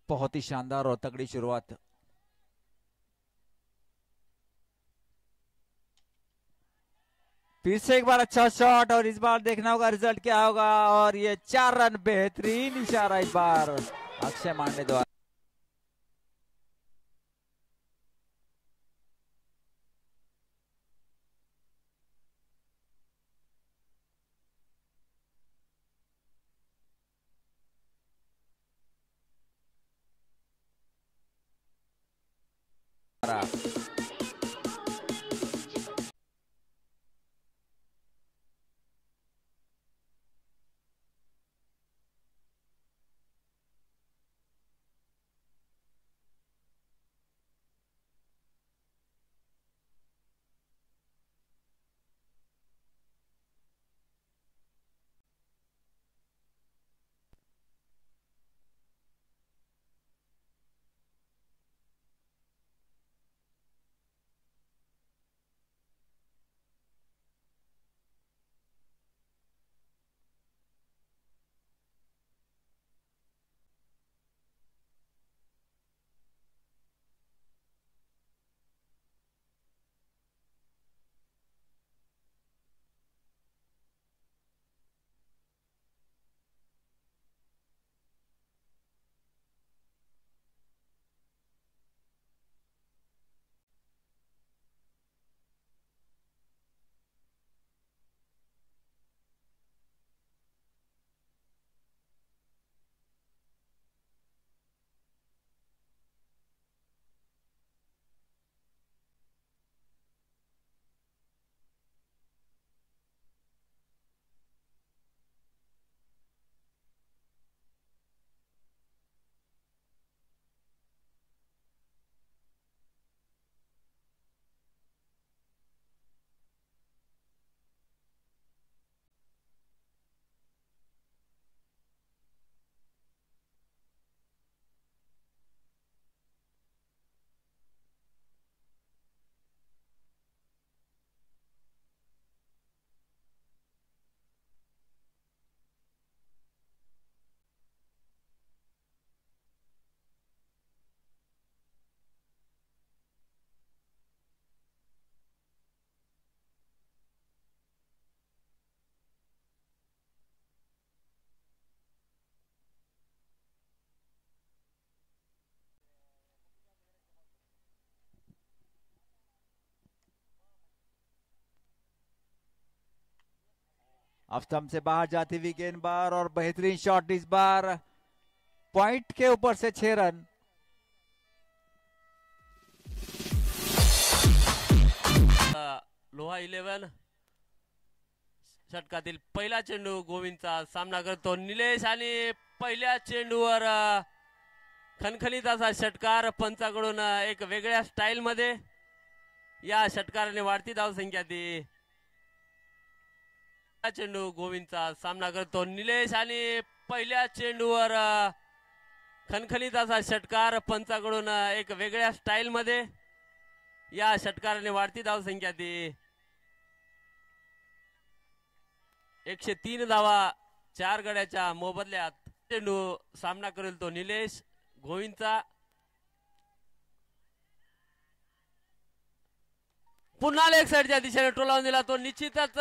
बहुत ही शानदार और तगड़ी शुरुआत। फिर से एक बार अच्छा शॉट और इस बार देखना होगा रिजल्ट क्या होगा। और ये 4 रन, बेहतरीन इशारा इस बार अक्षय मांडे द्वारा। स्टंप से बाहर जाती हुई गेंद बार और बेहतरीन शॉट इस बार पॉइंट के ऊपर से 6 रन। लोहा 11 षटकातील पहिला चेंडू गोविंदचा सामना करतो निलेश आणि पहिल्या चेंडूवर खणखणीत असा षटकार पंचाकडून एक वेगळ्या स्टाईल मध्ये या षटकाराने वाढती धावसंख्या ती चेंडू गोविंदचा सामना करतो निलेश आणि पहिल्या चेंडूवर खणखणीत असा षटकार पंचाकडून एक वेगळ्या स्टाईल मध्ये या षटकाराने वाढती धावसंख्या ती 103 धावा 4 गड्याच्या मोबदल्यात चेंडू सामना करेल तो निलेश गोविंदचा पुन्हा लेग साइडच्या दिशेने टोलावून दिला तो निश्चितच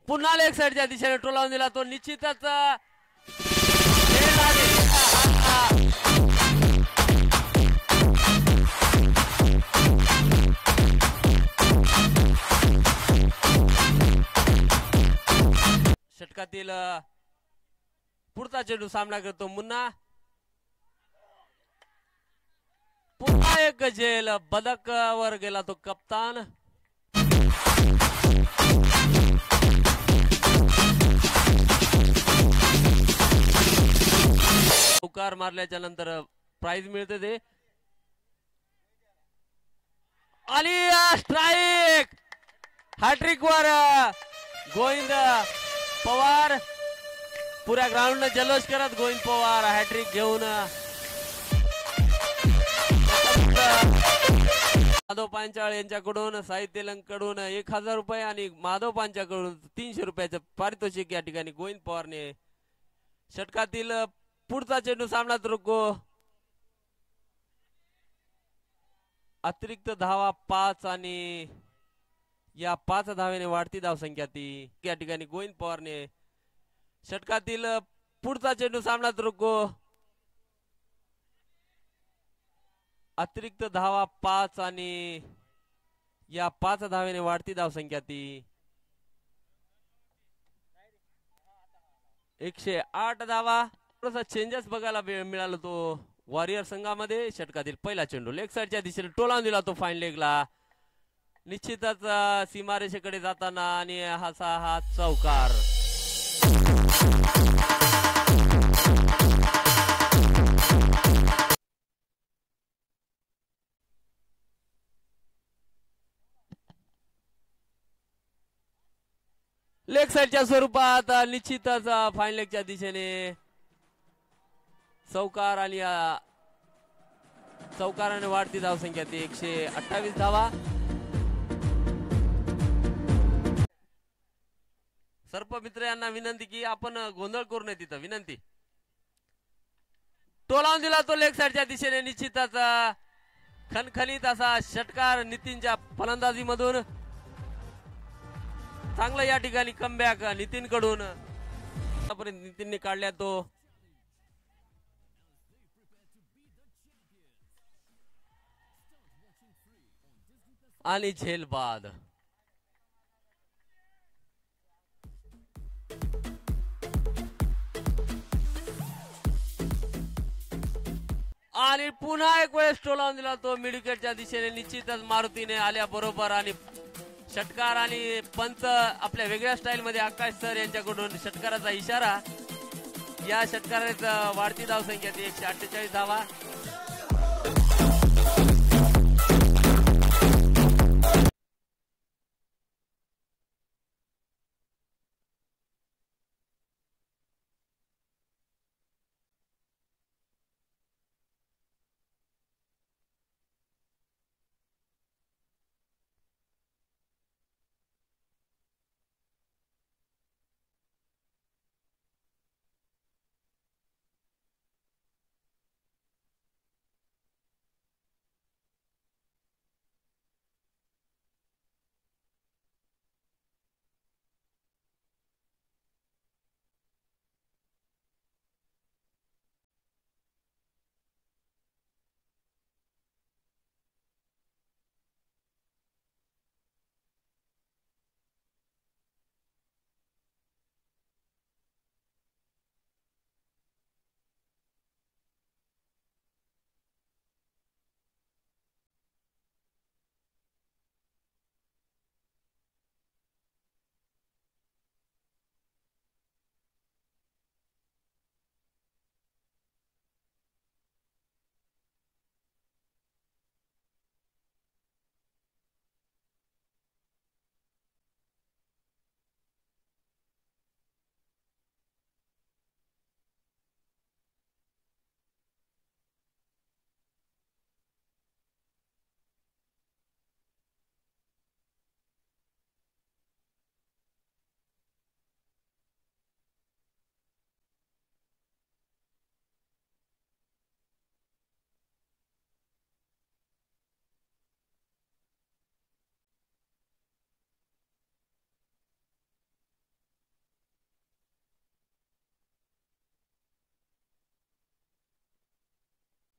पुन्हा लेग साइडच्या दिशेने टोलावून दिला तो निश्चितच षटकातील पुढचा चेंडू सामना करतो मुन्ना पुन्हा एक गजेल बदकावर गेला तो कप्तान उकार मारल्याच्या नंतर प्राइज मिळते ते आणि स्ट्राइक हॅट्रिक वर गोविंद पवार पुऱ्या ग्राउंड जल्लोष करत गोविंद पवार हॅट्रिक घेऊन पांचाळ यांच्याकडून, साई तेलंगकडून 1000 रुपये आणि माधव पांचाकडून 300 रुपयाचं पारितोषिक या ठिकाणी गोविंद पवारने षटकातील पुढचा चेंडू सामन्यात रोको. अतिरिक्त धावा 5 आणि या 5 धावेने वाढती धावसंख्या ती या ठिकाणी गोविंद पवारने षटकातील पुढचा चेंडू सामन्यात रोको. अतिरिक्त धावा 5 आणि या 5 धावेने वाढती धावसंख्या ती 108 धावा. थोडासा चेंजेस बघायला मिळाला तो वॉरियर संघामध्ये. षटकातील पहिला चेंडू लेग साइडच्या दिशेने टोलावून दिला तो फाईन लेगला. निश्चितच सीमारेषेकडे जाताना आणि हा चौकार. लेग साइडच्या स्वरूपात निश्चितच फाईन लेगच्या दिशेने चौकार आणि चौकाराने वाढती धावसंख्या ती 128 धावा. सर्प मित्र यांना विनंती की आपण गोंधळ करू नये तिथं. विनंती. टोलावून दिला तो लेग साइडच्या दिशेने. निश्चितच खणखणीत असा षटकार नितीनच्या फलंदाजी मधून. चांगलं या ठिकाणी कमबॅक नितीन कडून. आतापर्यंत नितीनने काढल्या तो. आणि झेल बाद. आणि पुन्हा एक वेळेस टोलावून दिला तो मिडविकेटच्या दिशेने. निश्चितच मारुतीने आल्या बरोबर आणि षटकार आणि पंच आपल्या वेगळ्या स्टाईल मध्ये आकाश सर यांच्याकडून षटकाराचा इशारा. या षटकारात वाढती धावसंख्या ती 148 धावा.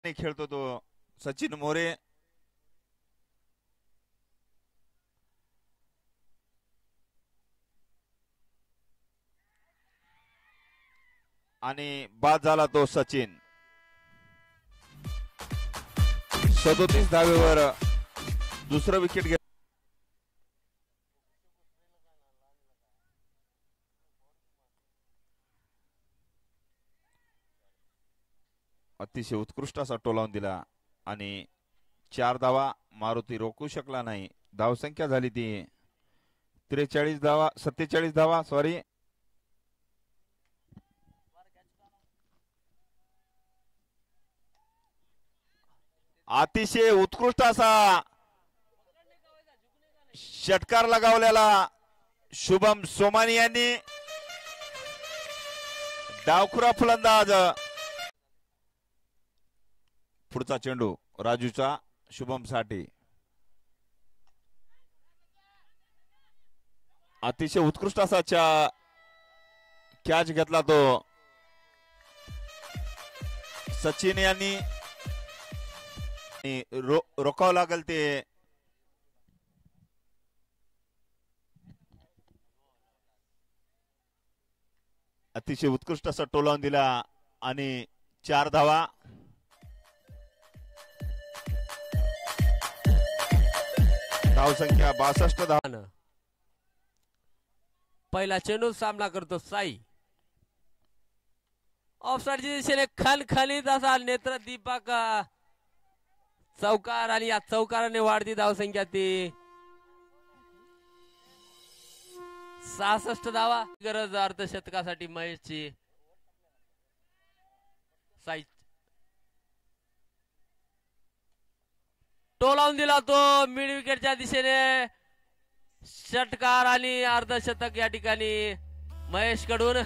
खेळतो तो सचिन मोरे. आणि बाद झाला तो सचिन. 37 धावेवर दुसरं विकेट घेतलं. अतिशय उत्कृष्ट असा टोलावून दिला आणि 4 धावा. मारुती रोखू शकला नाही. धावसंख्या झाली ती 47 धावा सॉरी. अतिशय उत्कृष्ट असा षटकार लगावलेला शुभम सोमानी यांनी डावखुरा फलंदाज पुढचा चेंडू राजूचा शुभम साठी अतिशय उत्कृष्ट असा कॅच घेतला तो सचिन यांनी रोखावं लागेल ते अतिशय उत्कृष्ट असा टोलावून दिला आणि 4 धावा धावसंख्या 62 धावा पहिला चेंडू सामना करतो साई ऑफसाईडच्या दिशेने खणखणीत असा नेत्रदीपक चौकार आणि या चौकाराने वाढती धावसंख्या ती 66 धावा गरज अर्धशतकासाठी महेशची साई टोलावून दिला तो मिड विकेटच्या दिशेने षटकार आणि अर्धशतक या ठिकाणी महेश कडून